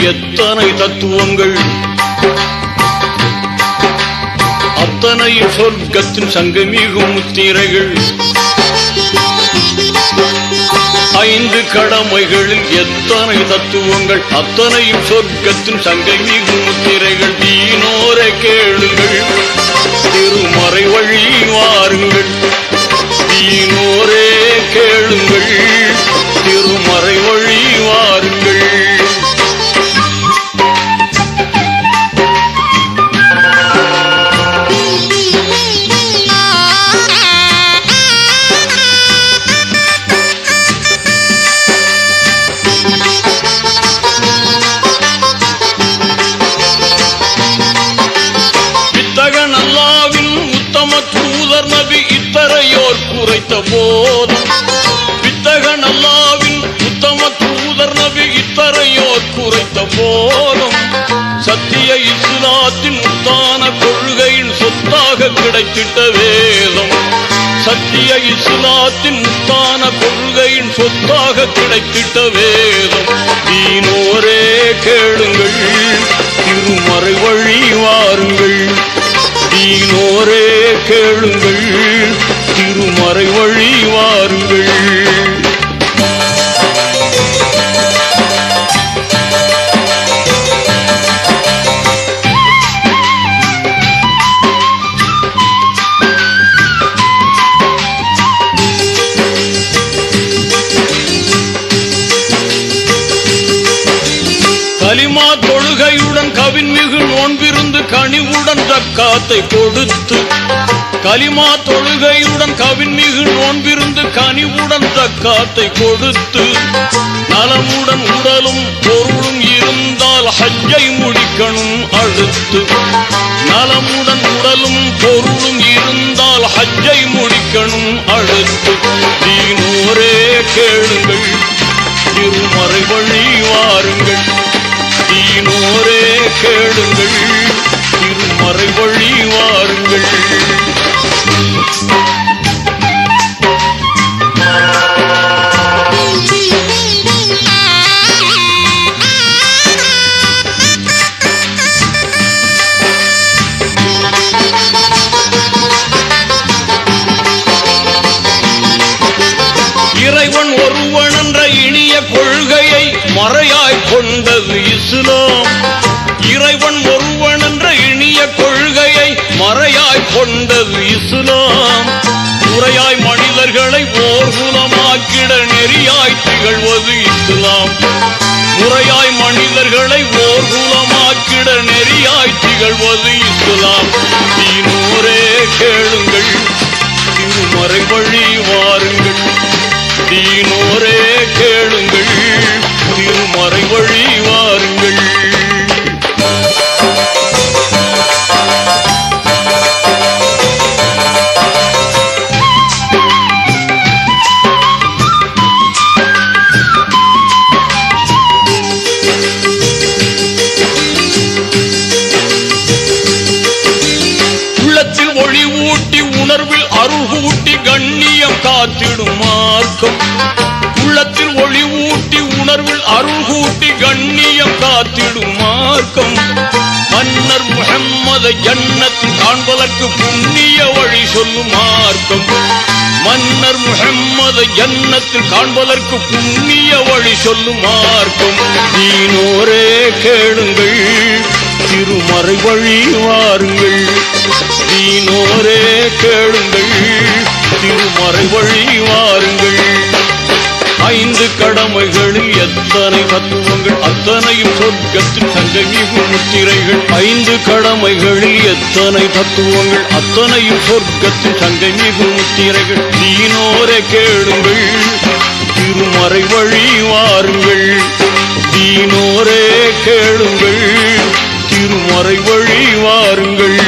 எத்தனை தத்துவங்கள், அத்தனையும் சொர்க்கத்தின் சங்கமிகும் முத்திரைகள். 5 கடமைகளில் எத்தனை தத்துவங்கள், அத்தனையும் சொர்க்கத்தின் சங்கமிகும் முத்திரைகள். தீனோரை கேளுங்கள், திருமறை வழி வாருங்கள். தீனோரே கேளுங்கள், திருமறை வழி வாருங்கள். வித்தகன் அல்லாவின் உத்தம தூதர் நபி இத்தரையோர் குறைத்த போதும், வித்தகன் அல்லாவின் உத்தம தூதர் நபி இத்தரையோர் குறைத்த போதும், சத்திய இஸ்லாத்தின் முத்தான கொள்கையின் சொத்தாக கிடைத்திட்ட வேதம், சத்திய இஸ்லாத்தின் முத்தான கொள்கையின் சொத்தாக கிடைத்திட்ட வேதம். தீனோரே கேளுங்கள், திருமறை வழி வாருங்கள். தீனோரே கேளுங்கள், திருமறை வழி வாருங்கள். கலிமா தொழுகையுடன் கவின்மிகு நோன்பிருந்து கனிவுடன் ஜக்காத்தை கொடுத்து, கலிமா தொழுகையுடன் கவின்மிகு நோன்பிருந்து கனிவுடன் ஜக்காத்தை கொடுத்து, நலமுடன் உடலும் பொருளும் இருந்தால் ஹஜ்ஜை முடிக்கணும் அடுத்து. நலமுடன் உடலும் பொருளும் இருந்தால் ஹஜ்ஜை முடிக்கணும் அடுத்து. தீனோரே கேளுங்கள், திருமறை வழி வாருங்கள். தீனோரே கேளுங்கள், திருமறை வழி வாருங்கள். இறைவன் ஒருவன் என்ற இனிய கொள்கையை மறையாய் கொண்டது இஸ்லாம். இறைவன் ஒருவன் என்ற இனிய கொள்கையை மறையாய் கொண்டது இஸ்லாம். முறையாய் மனிதர்களை ஓர்குலமாக்கிட நெறியாய் திகழ்வது இஸ்லாம். முறையாய் மனிதர்களை ஓர்குலமாக்கிட நெறியாய் திகழ்வது இஸ்லாம். தீனோரே கேளுங்கள், திருமறை வழி வாருங்கள். தீனோரே கேளுங்கள், திருமறை வழி வாருங்கள். உள்ளத்தில் ஒளி ஊட்டி உணர்வில் அருள் கூட்டி கண்ணியம் காத்திடும் மார்க்கம். உள்ளத்தில் ஒளி ஊட்டி உணர்வில் அருள் கூட்டி கண்ணியம் காத்திடும் மார்க்கம். மன்னர் முஹம்மதை ஜன்னத்தில் காண்பதற்கு புண்ணிய வழி சொல்லும் மார்க்கம். மன்னர் முஹம்மதை ஜன்னத்தில் காண்பதற்கு புண்ணிய வழி சொல்லும் மார்க்கம். தீனோரே கேளுங்கள், திருமறை வழி வாருங்கள். தீனோரே கேளுங்கள், திருமறை வழி வாருங்கள். 5 கடமைகளில் எத்தனை தத்துவங்கள், அத்தனையும் சொர்க்கத்தின் சங்கமிகும் முத்திரைகள். 5 கடமைகளில் எத்தனை தத்துவங்கள், அத்தனையும் சொர்க்கத்தின் சங்கமிகும் முத்திரைகள். தீனோரே கேளுங்கள், திருமறை வழி வாருங்கள். தீனோரே கேளுங்கள், திருமறை வழி வாருங்கள்.